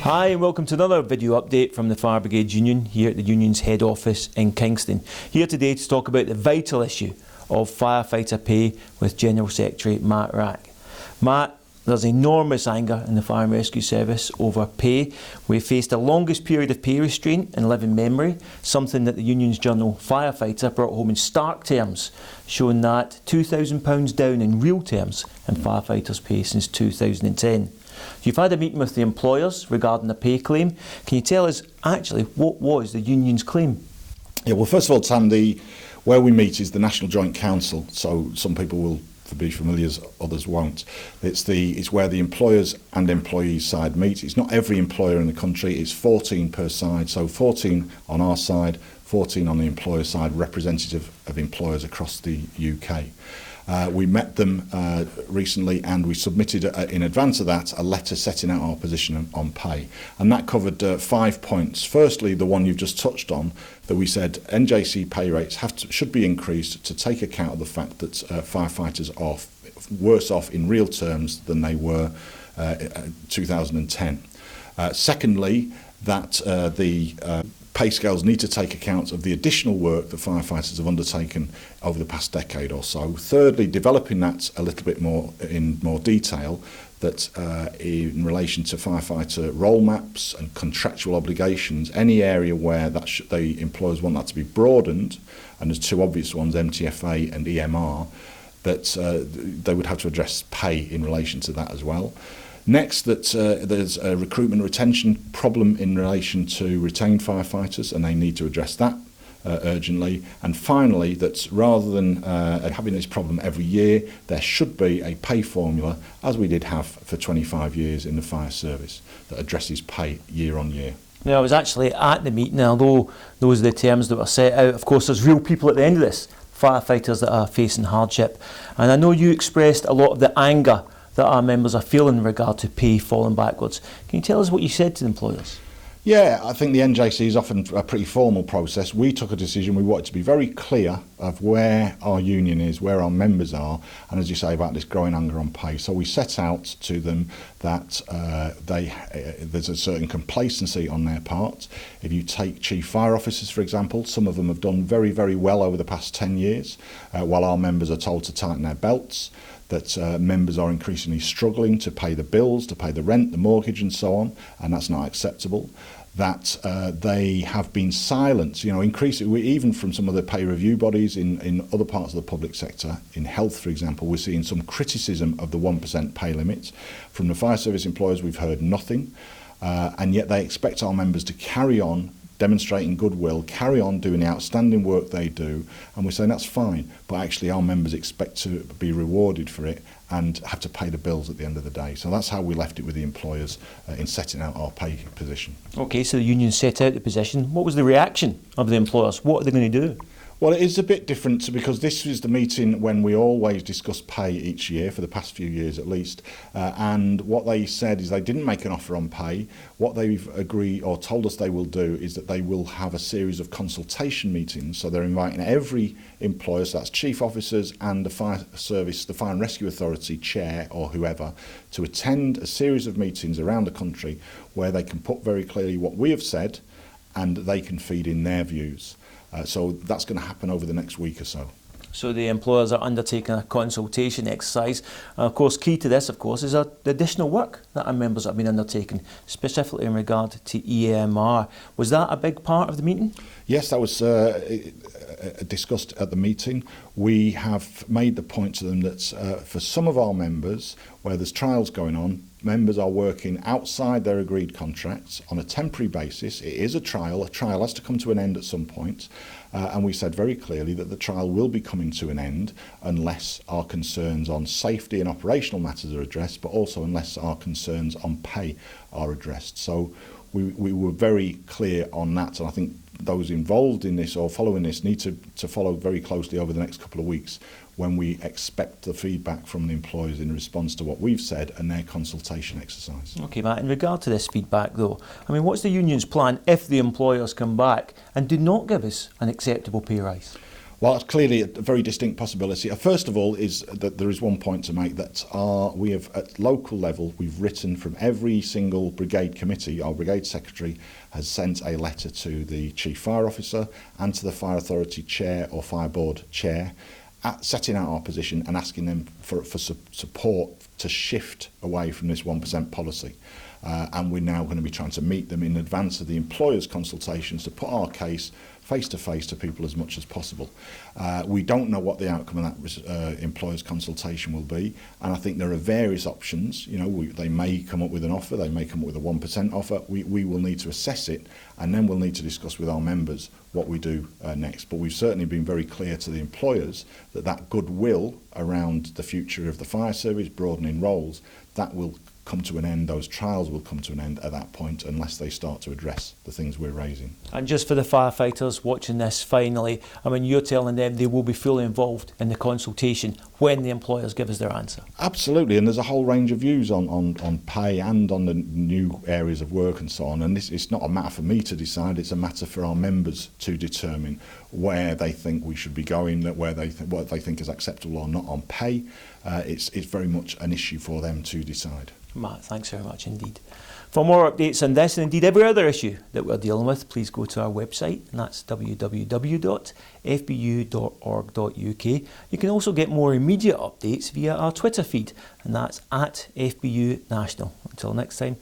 Hi and welcome to another video update from the Fire Brigades Union here at the Union's head office in Kingston. Here today to talk about the vital issue of firefighter pay with General Secretary Matt Wrack. Matt, there's enormous anger in the Fire and Rescue Service over pay. We've faced the longest period of pay restraint in living memory, something that the Union's journal Firefighter brought home in stark terms, showing that £2,000 down in real terms in firefighters' pay since 2010. You've had a meeting with the employers regarding the pay claim. Can you tell us actually what was the Union's claim? Yeah, well, first of all, Tam, where we meet is the National Joint Council, so some people will be familiar, others won't. It's where the employers and employees side meet. It's not every employer in the country, it's 14 per side, so 14 on our side, 14 on the employer side, representative of employers across the UK. We met them recently and we submitted in advance of that a letter setting out our position on pay, and that covered 5 points. Firstly, the one you've just touched on, that we said NJC pay rates should be increased to take account of the fact that firefighters are worse off in real terms than they were 2010. Secondly, that the pay scales need to take account of the additional work that firefighters have undertaken over the past decade or so. Thirdly, developing that a little bit more in more detail, that in relation to firefighter role maps and contractual obligations, any area where the employers want that to be broadened, and there's two obvious ones, MTFA and EMR, that they would have to address pay in relation to that as well. Next, that there's a recruitment retention problem in relation to retained firefighters, and they need to address that urgently. And finally, that rather than having this problem every year, there should be a pay formula, as we did have for 25 years in the fire service, that addresses pay year on year. Now, I was actually at the meeting, although those are the terms that were set out. Of course, there's real people at the end of this, firefighters that are facing hardship. And I know you expressed a lot of the anger that our members are feeling in regard to pay falling backwards. Can you tell us what you said to the employers? Yeah, I think the NJC is often a pretty formal process. We took a decision. We wanted to be very clear of where our union is, where our members are, and as you say, about this growing anger on pay. So we set out to them that there's a certain complacency on their part. If you take chief fire officers, for example, some of them have done very, very well over the past 10 years, while our members are told to tighten their belts. That members are increasingly struggling to pay the bills, to pay the rent, the mortgage and so on, and that's not acceptable. That they have been silent, increasingly, even from some of the pay review bodies in other parts of the public sector. In health, for example, we're seeing some criticism of the 1% pay limit. From the fire service employers, we've heard nothing, and yet they expect our members to carry on demonstrating goodwill, carry on doing the outstanding work they do, and we're saying that's fine, but actually our members expect to be rewarded for it and have to pay the bills at the end of the day. So that's how we left it with the employers in setting out our pay position. Okay, so the union set out the position. What was the reaction of the employers? What are they going to do? Well, it is a bit different because this is the meeting when we always discuss pay each year, for the past few years at least, and what they said is they didn't make an offer on pay. What they've agreed or told us they will do is that they will have a series of consultation meetings, so they're inviting every employer, so that's chief officers and the fire service, the Fire and Rescue Authority chair or whoever, to attend a series of meetings around the country where they can put very clearly what we have said and they can feed in their views. So that's going to happen over the next week or so. So the employers are undertaking a consultation exercise. Of course, key to this, of course, is the additional work that our members have been undertaking, specifically in regard to EMR. Was that a big part of the meeting? Yes, that was discussed at the meeting. We have made the point to them that for some of our members, where there's trials going on, members are working outside their agreed contracts on a temporary basis. It is a trial. A trial has to come to an end at some point. And we said very clearly that the trial will be coming to an end unless our concerns on safety and operational matters are addressed, but also unless our concerns on pay are addressed. So we were very clear on that, and I think those involved in this or following this need to follow very closely over the next couple of weeks when we expect the feedback from the employers in response to what we've said and their consultation exercise. Okay, Matt, in regard to this feedback though, what's the union's plan if the employers come back and do not give us an acceptable pay rise? Well, it's clearly a very distinct possibility. First of all, is that there is one point to make, that we have at local level, we've written from every single brigade committee. Our brigade secretary has sent a letter to the chief fire officer and to the fire authority chair or fire board chair, setting out our position and asking them for support to shift away from this 1% policy. And we're now going to be trying to meet them in advance of the employers' consultations to put our case face to face to people as much as possible. We don't know what the outcome of that employers' consultation will be, and I think there are various options. You know, they may come up with an offer, they may come up with a 1% offer. We will need to assess it, and then we'll need to discuss with our members what we do next. But we've certainly been very clear to the employers that that goodwill around the future of the fire service, broadening roles, that will come to an end, those trials will come to an end at that point unless they start to address the things we're raising. And just for the firefighters watching this finally, I mean, you're telling them they will be fully involved in the consultation when the employers give us their answer? Absolutely, and there's a whole range of views on pay and on the new areas of work and so on, and it's not a matter for me to decide, it's a matter for our members to determine where they think we should be going, what they think is acceptable or not on pay. It's very much an issue for them to decide. Matt, thanks very much indeed. For more updates on this and indeed every other issue that we're dealing with, please go to our website, and that's www.fbu.org.uk. You can also get more immediate updates via our Twitter feed, and that's @FBU National. Until next time.